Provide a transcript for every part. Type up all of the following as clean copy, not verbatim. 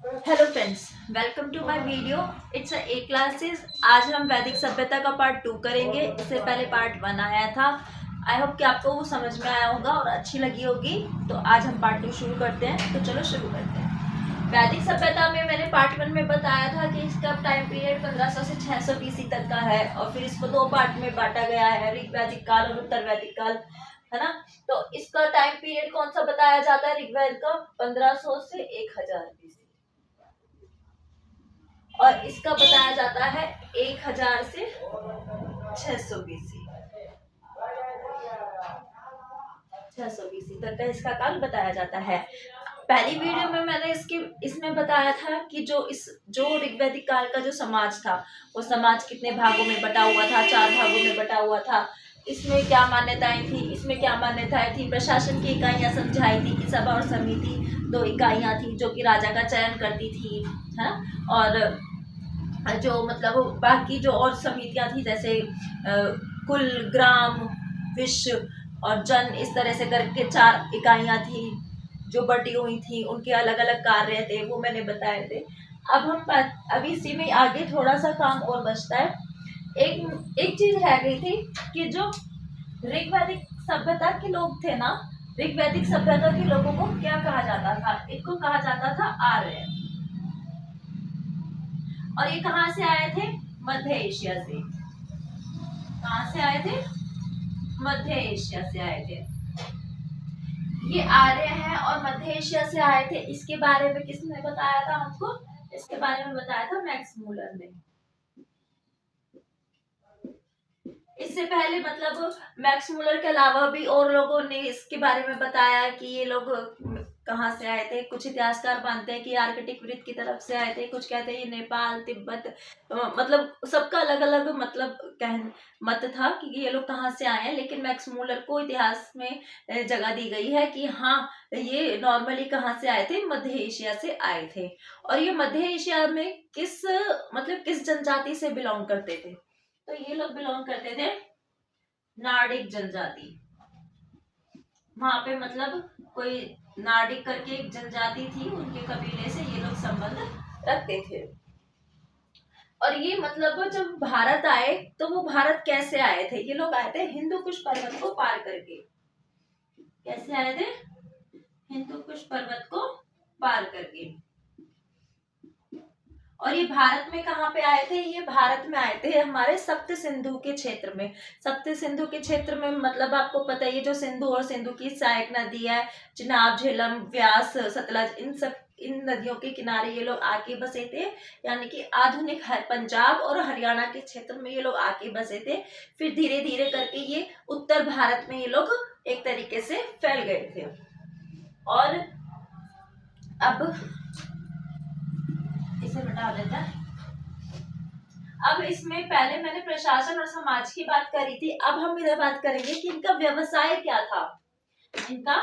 Hello friends, welcome to my video. It's a classes. आज हम वैदिक सभ्यता का पार्ट 2 करेंगे। इससे पहले पार्ट 1 आया था। आई होप कि आपको वो समझ में आया होगा और अच्छी लगी होगी। तो आज हम पार्ट 2 शुरू करते हैं। तो चलो शुरू करते हैं। वैदिक सभ्यता में मैंने पार्ट 1 में बताया था कि इसका टाइम पीरियड 1500 से 600 बीसी तक का है और फिर इसको दो पार्ट में बांटा गया है, ऋग वैदिक काल और उत्तर वैदिक काल, है ना। तो इसका टाइम पीरियड कौन सा बताया जाता है ऋग्वेद का? 1500 से 1000 बीसी। और इसका बताया जाता है 1000 से 600 बीसी। 600 बीसी तक का इसका काल बताया जाता है। पहली वीडियो में मैंने इसमें बताया था कि जो ऋग्वैदिक काल का जो समाज था, वो समाज कितने भागों में बटा हुआ था। 4 भागों में बटा हुआ था। इसमें क्या मान्यताएं थी, इसमें क्या मान्यताएं थी। प्रशासन की इकाइयां समझाई थी कि सभा और समिति 2 इकाइयां थी जो कि राजा का चयन करती थी, है ना। और जो मतलब बाकी जो और समितियां थी, जैसे कुल, ग्राम, विश्व और जन, इस तरह से करके 4 इकाइयां थी जो बटी हुई थी। उनके अलग अलग कार्य थे, वो मैंने बताए थे। अभी इसी में आगे थोड़ा सा काम और बचता है। एक एक चीज रह गई थी कि जो ऋग्वैदिक सभ्यता के लोग थे ना, ऋग्वैदिक सभ्यता के लोगों को क्या कहा जाता था? इनको कहा जाता था आर्य। और ये कहाँ से आए थे? मध्य एशिया से। कहाँ से आए थे? मध्य एशिया से आए थे। ये आर्य हैं और मध्य एशिया से आए थे। इसके बारे में किसने बताया था हमको? इसके बारे में बताया था मैक्स मूलर ने। इससे पहले मतलब मैक्स मूलर के अलावा भी और लोगों ने इसके बारे में बताया कि ये लोग कहाँ से आए थे। कुछ इतिहासकार मानते हैं कि आर्कटिक वृत्त की तरफ से आए थे, कुछ कहते हैं ये नेपाल, तिब्बत, मतलब सबका अलग अलग मतलब मत था कि ये लोग कहाँ से आए हैं। लेकिन मैक्स मूलर को इतिहास में जगह दी गई है कि हाँ, ये नॉर्मली कहाँ से आए थे? मध्य एशिया से आए थे। और ये मध्य एशिया में किस जनजाति से बिलोंग करते थे? तो ये लोग बिलोंग करते थे नार्डिक जनजाति। वहां पे मतलब कोई नार्डिक करके एक जनजाति थी, उनके कबीले से ये लोग संबंध रखते थे। और ये मतलब जब भारत आए तो वो भारत कैसे आए थे? ये लोग आए थे हिंदू कुश पर्वत को पार करके। कैसे आए थे? हिंदू कुश पर्वत को पार करके। और ये भारत में कहाँ पे आए थे? ये भारत में आए थे हमारे सप्त सिंधु के क्षेत्र में। सप्त सिंधु के क्षेत्र में मतलब आपको पता है, ये जो सिंधु और सिंधु की सहायक नदी है, चिनाब, झेलम, व्यास, सतलज, इन नदियों के किनारे ये लोग आके बसे थे। यानी कि आधुनिक पंजाब और हरियाणा के क्षेत्र में ये लोग आके बसे थे। फिर धीरे धीरे करके ये उत्तर भारत में ये लोग एक तरीके से फैल गए थे। और अब इसे मिटा देता है। अब इसमें पहले मैंने प्रशासन और समाज की बात करी थी। अब हम इधर बात करेंगे कि इनका व्यवसाय क्या था। इनका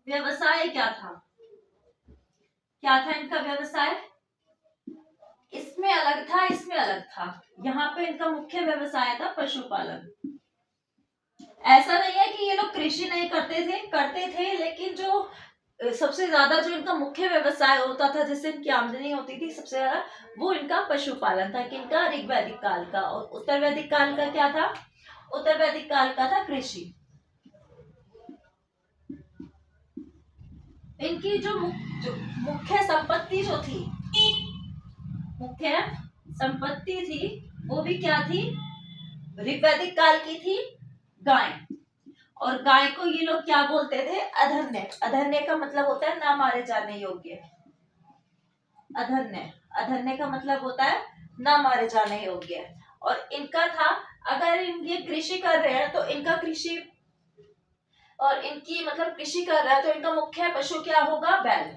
व्यवसाय क्या था? क्या था इनका व्यवसाय? इसमें अलग था, इसमें अलग था। यहाँ पे इनका मुख्य व्यवसाय था पशुपालन। ऐसा नहीं है कि ये लोग कृषि नहीं करते थे, लेकिन जो सबसे ज्यादा जो इनका मुख्य व्यवसाय होता था, जिससे इनकी आमदनी होती थी सबसे ज्यादा, वो इनका पशुपालन था। कि इनका ऋग्वैदिक काल का। और उत्तर वैदिक काल का क्या था? उत्तर वैदिक काल का था कृषि। इनकी जो मुख्य संपत्ति जो थी, मुख्य संपत्ति थी, वो भी क्या थी? ऋग्वैदिक काल की थी गाय। और गाय को ये लोग क्या बोलते थे? अधन्य। अधन्य का मतलब होता है ना मारे जाने योग्य। अधन्य, अधन्य का मतलब होता है ना मारे जाने योग्य। और इनका था, अगर ये कृषि कर रहे हैं तो इनका कृषि, और इनकी मतलब कृषि कर रहा है तो इनका मुख्य पशु क्या होगा? बैल।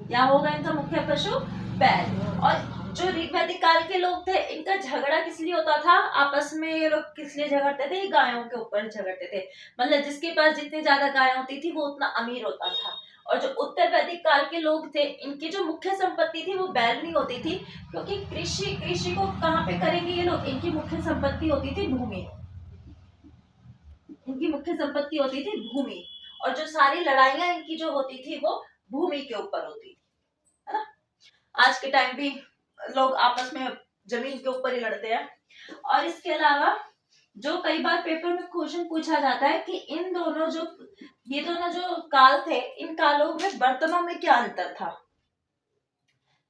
क्या होगा इनका मुख्य पशु? बैल। और जो ऋग्वैदिक काल के लोग थे, इनका झगड़ा किस लिए होता था आपस में? ये लोग किस लिए झगड़ते थे? गायों के ऊपर झगड़ते थे। मतलब जिसके पास जितनी ज्यादा गाय होती थी वो उतना अमीर होता था। और जो उत्तर वैदिक काल के लोग थे, इनकी जो मुख्य संपत्ति थी वो बैल नहीं होती थी, क्योंकि कृषि को कहाँ पे करेंगे ये लोग? इनकी मुख्य संपत्ति होती थी भूमि। इनकी मुख्य संपत्ति होती थी भूमि। और जो सारी लड़ाइयां इनकी जो होती थी वो भूमि के ऊपर होती थी। है ना। आज के टाइम भी लोग आपस में जमीन के ऊपर ही लड़ते हैं। और इसके अलावा जो कई बार पेपर में क्वेश्चन पूछा जाता है कि इन दोनों जो ये दोनों जो काल थे, इन कालों में बर्तनों में क्या अंतर था।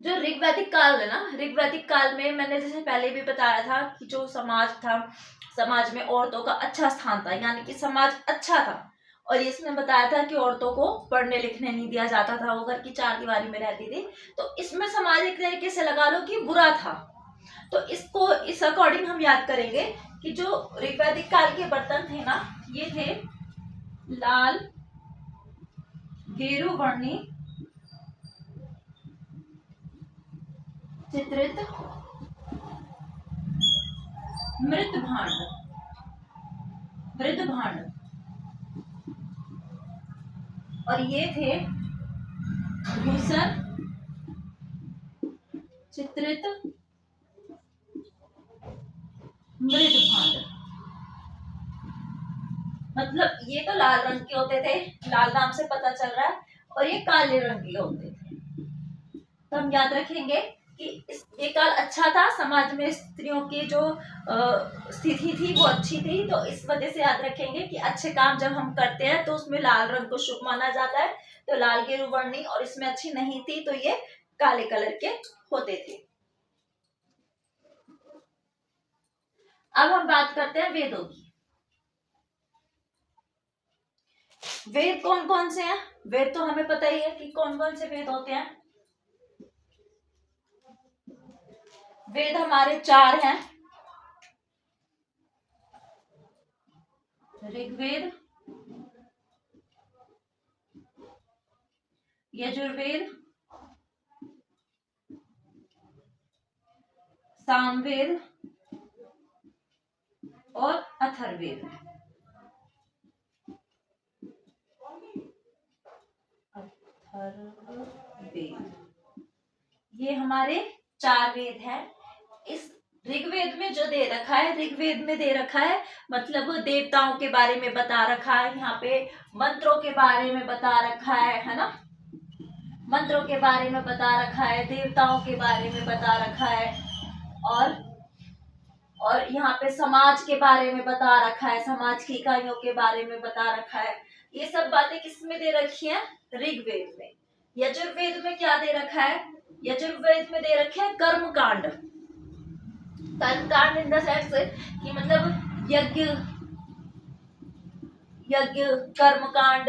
जो ऋग्वैदिक काल है ना, ऋग्वैदिक काल में मैंने जैसे पहले भी बताया था कि जो समाज था, समाज में औरतों का अच्छा स्थान था, यानी कि समाज अच्छा था। और इसमें बताया था कि औरतों को पढ़ने लिखने नहीं दिया जाता था, वो घर की चार दीवारी में रहती थी। तो इसमें समाज एक तरीके से लगा लो कि बुरा था। तो इसको इस अकॉर्डिंग हम याद करेंगे कि जो ऋग्वैदिक काल के बर्तन थे ना, ये थे लाल, गेरू वर्णी, चित्रित, मृत भांड, मृद भांड। और ये थे धूसर, चित्रित, मृद भांड। मतलब ये तो लाल रंग के होते थे, लाल नाम से पता चल रहा है, और ये काले रंग के होते थे। तो हम याद रखेंगे कि ये काल अच्छा था, समाज में स्त्रियों की जो स्थिति थी वो अच्छी थी। तो इस वजह से याद रखेंगे कि अच्छे काम जब हम करते हैं तो उसमें लाल रंग को शुभ माना जाता है। तो लाल गेरू वर्णी, और इसमें अच्छी नहीं थी तो ये काले कलर के होते थे। अब हम बात करते हैं वेदों की। वेद कौन कौन से हैं? वेद तो हमें पता ही है कि कौन कौन से वेद होते हैं। वेद हमारे चार हैं: ऋग्वेद, यजुर्वेद, सामवेद और अथर्ववेद। अथर्ववेद, ये हमारे चार वेद हैं। इस ऋग्वेद में जो दे रखा है, ऋग्वेद में दे रखा है मतलब देवताओं के बारे में बता रखा है, यहाँ पे मंत्रों के बारे में बता रखा है ना, मंत्रों के बारे में बता रखा है, देवताओं के बारे में बता रखा है, और यहाँ पे समाज के बारे में बता रखा है, समाज की इकाइयों के बारे में बता रखा है। ये सब बातें किस में दे रखी हैं? ऋग्वेद में। यजुर्वेद में क्या दे रखा है? यजुर्वेद में दे रखे हैं कर्म कांड। कर्म कांड इन द सेंस कि मतलब यज्ञ, यज्ञ, कर्म कांड,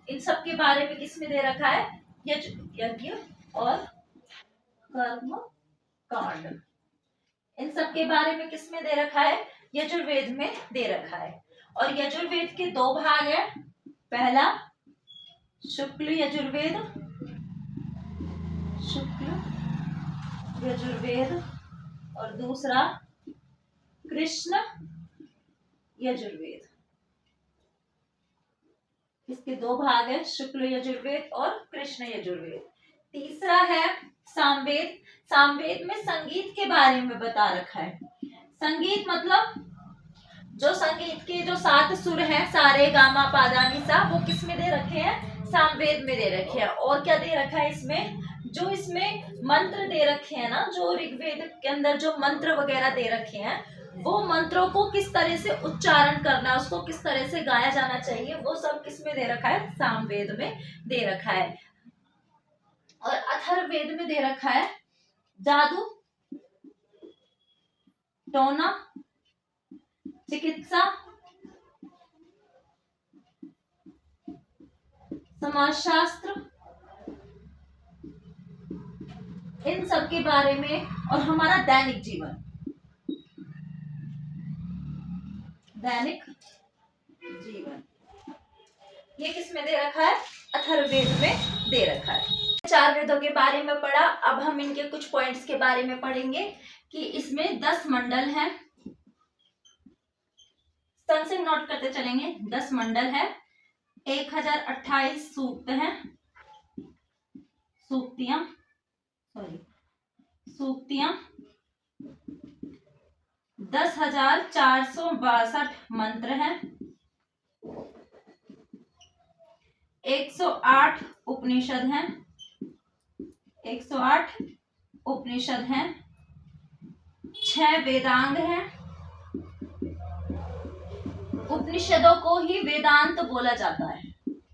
इन सब के बारे में किस में दे रखा है? यज्ञ और कर्म कांड, इन सब के बारे में किस में दे रखा है? यजुर्वेद में दे रखा है। और यजुर्वेद के दो भाग है, पहला शुक्ल यजुर्वेद, शुक्ल यजुर्वेद, और दूसरा कृष्ण यजुर्वेद। इसके दो भाग है, शुक्ल यजुर्वेद और कृष्ण यजुर्वेद। तीसरा है सामवेद। सामवेद में संगीत के बारे में बता रखा है। संगीत मतलब जो संगीत के जो 7 सुर हैं, सारे गामा पादा निसा, वो किस में दे रखे हैं? सामवेद में दे रखे हैं। और क्या दे रखा है इसमें? जो इसमें मंत्र दे रखे हैं ना, जो ऋग्वेद के अंदर जो मंत्र वगैरह दे रखे हैं, वो मंत्रों को किस तरह से उच्चारण करना, उसको किस तरह से गाया जाना चाहिए, वो सब किस में दे रखा है? सामवेद में दे रखा है। और अथर्ववेद में दे रखा है जादू, टोना, चिकित्सा, समाजशास्त्र, इन सब के बारे में, और हमारा दैनिक जीवन, दैनिक जीवन, ये किस में दे रखा है? अथर्ववेद में दे रखा है। चार वेदों के बारे में पढ़ा। अब हम इनके कुछ पॉइंट्स के बारे में पढ़ेंगे कि इसमें 10 मंडल हैं। सन से नोट करते चलेंगे। 10 मंडल है, 1028 सूक्त हैं, सूक्तियां, सूक्तियां, 10,462 मंत्र हैं, 108 उपनिषद हैं, 108 उपनिषद हैं, 6 वेदांग हैं। उपनिषदों को ही वेदांत बोला जाता है,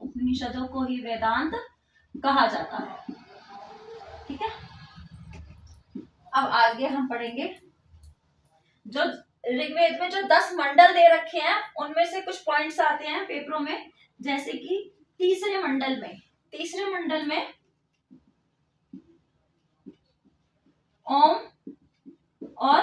उपनिषदों को ही वेदांत कहा जाता है। ठीक है, अब आगे हम पढ़ेंगे जो ऋग्वेद में जो 10 मंडल दे रखे हैं उनमें से कुछ पॉइंट्स आते हैं पेपरों में, जैसे कि तीसरे मंडल में ओम और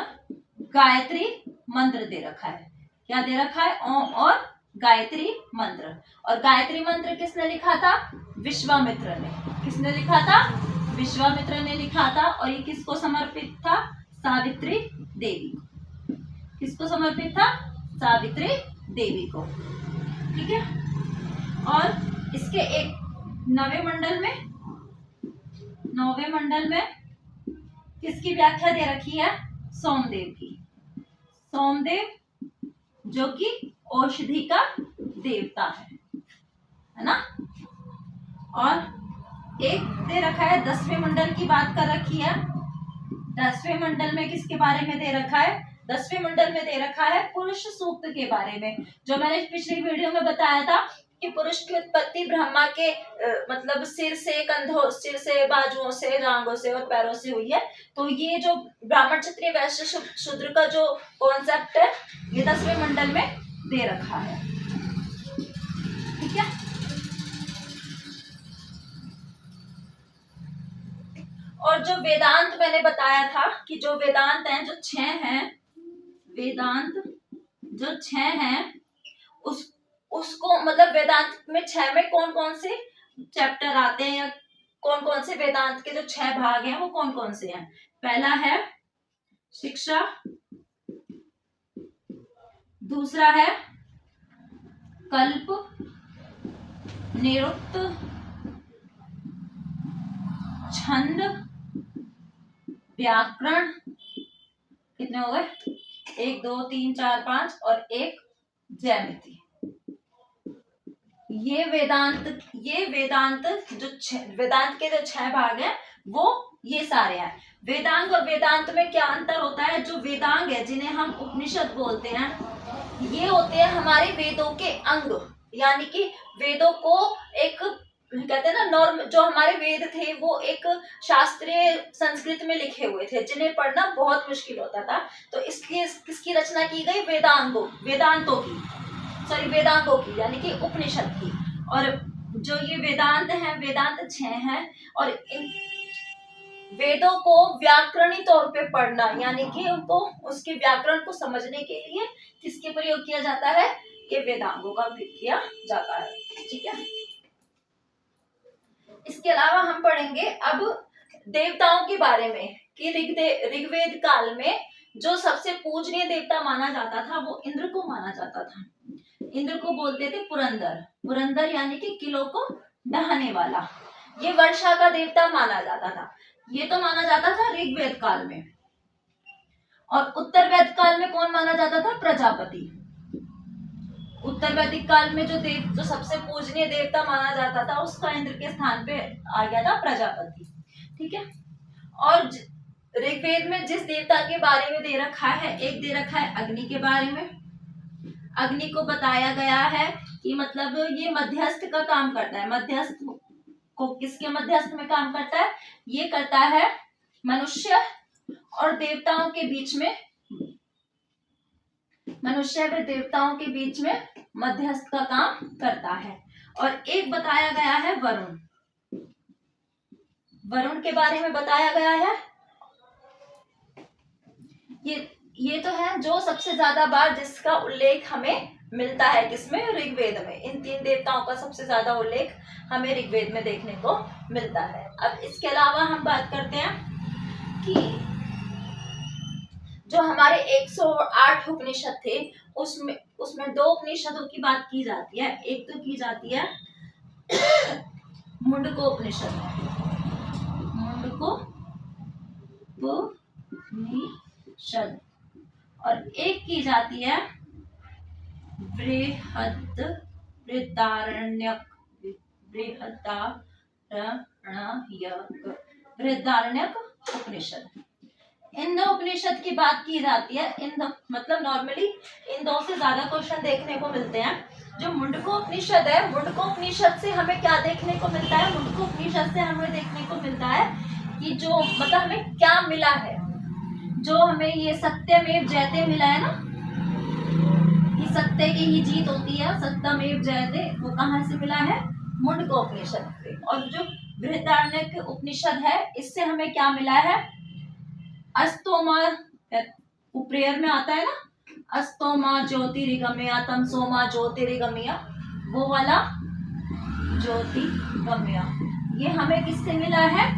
गायत्री मंत्र दे रखा है। क्या दे रखा है? ओम और गायत्री मंत्र। और गायत्री मंत्र किसने लिखा था? विश्वामित्र ने। किसने लिखा था? विश्वामित्र ने लिखा था। और ये किसको समर्पित था? सावित्री देवी। किसको समर्पित था? सावित्री देवी को। ठीक है, और इसके एक 9वें मंडल में किसकी व्याख्या दे रखी है? सोमदेव की। सोमदेव जो कि औषधि का देवता है ना। और एक दे रखा है 10वें मंडल की बात कर रखी है। 10वें मंडल में किसके बारे में दे रखा है? 10वें मंडल में दे रखा है पुरुष सूक्त के बारे में। जो मैंने पिछली वीडियो में बताया था कि पुरुष की उत्पत्ति ब्रह्मा के मतलब सिर से, बाजुओं से, जांघों से और पैरों से हुई है। तो ये जो ब्राह्मण, क्षत्रिय, वैश्य, शूद्र का जो कॉन्सेप्ट है ये 10वें मंडल में दे रखा है। ठीक है, और जो वेदांत मैंने बताया था कि जो वेदांत हैं जो 6 हैं, वेदांत जो 6 हैं उसको मतलब वेदांत में 6 में कौन कौन से चैप्टर आते हैं या कौन कौन से वेदांत के जो 6 भाग हैं वो कौन कौन से हैं? पहला है शिक्षा, दूसरा है कल्प, निरुक्त, छंद, व्याकरण, कितने हो गए? 1 2 3 4 5 और एक ज्यामिति। ये वेदांत जो वेदांत के जो 6 भाग हैं वो ये सारे हैं। वेदांग और वेदांत में क्या अंतर होता है? जो वेदांग है जिन्हें हम उपनिषद बोलते हैं, ये होते हैं हमारे वेदों के अंग, यानी कि वेदों को एक कहते हैं ना नॉर्म, जो हमारे वेद थे वो एक शास्त्रीय संस्कृत में लिखे हुए थे जिन्हें पढ़ना बहुत मुश्किल होता था। तो इसलिए किसकी रचना की गई? वेदांतों की यानी कि उपनिषद की। और जो ये वेदांत हैं, वेदांत 6 हैं और इन वेदों को व्याकरणिक तौर पे पढ़ना यानी कि उनको उसके व्याकरण को समझने के लिए किसके प्रयोग किया जाता है? ये वेदांगों का प्रयोग किया जाता है। ठीक है, इसके अलावा हम पढ़ेंगे अब देवताओं के बारे में कि ऋग्वेद काल में जो सबसे पूजनीय देवता माना जाता था वो इंद्र को माना जाता था। इंद्र को बोलते थे पुरंदर यानी कि किलों को ढहाने वाला। ये वर्षा का देवता माना जाता था। ये तो माना जाता था ऋग्वेद काल में। और उत्तर वैदिक काल में कौन माना जाता था? प्रजापति। उत्तर वैदिक काल में जो सबसे पूजनीय देवता माना जाता था उसका इंद्र के स्थान पे आ गया था प्रजापति। ठीक है, और ऋग्वेद में जिस देवता के बारे में दे रखा है, एक दे रखा है अग्नि के बारे में। अग्नि को बताया गया है कि मतलब ये मध्यस्थ का काम करता है। मध्यस्थ को किसके मध्यस्थ में काम करता है? ये करता है मनुष्य और देवताओं के बीच में, मनुष्य व देवताओं के बीच में मध्यस्थ का काम करता है। और एक बताया गया है वरुण के बारे में बताया गया है। ये तो है जो सबसे ज्यादा बार जिसका उल्लेख हमें मिलता है किसमें? ऋग्वेद में। इन 3 देवताओं का सबसे ज्यादा उल्लेख हमें ऋग्वेद में देखने को मिलता है। अब इसके अलावा हम बात करते हैं कि जो हमारे 108 उपनिषद थे उसमें 2 उपनिषदों की बात की जाती है। एक तो की जाती है मुंडको उपनिषद, और एक की जाती है बृहदारण्यक उपनिषद। इन दो उपनिषद की बात की जाती है। इन दो मतलब नॉर्मली इन दो से ज्यादा क्वेश्चन देखने को मिलते हैं। जो मुंडकोपनिषद है, मुंडकोपनिषद से हमें क्या देखने को मिलता है? मुंडकोपनिषद से हमें देखने को मिलता है कि जो मतलब हमें क्या मिला है, जो हमें ये सत्यमेव जयते मिला है ना, कि सत्य की ही जीत होती है, सत्यमेव जयते, वो कहाँ से मिला है? मुंडकोपनिषद से। और जो बृहदारण्यक उपनिषद है, इससे हमें क्या मिला है? अस्तोमा, प्रेयर में आता है ना, अस्तोमा ज्योतिर्गमया तमसोमा ज्योतिर्गमया, वो वाला ज्योतिर्गमया, ये हमें किससे मिला है?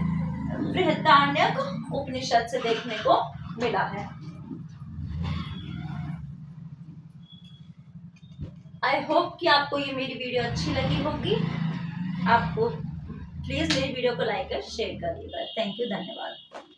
बृहदारण्यक उपनिषद से देखने को मिला है। आई होप कि आपको ये मेरी वीडियो अच्छी लगी होगी। आपको प्लीज मेरी वीडियो को लाइक और शेयर करिएगा। थैंक यू, धन्यवाद।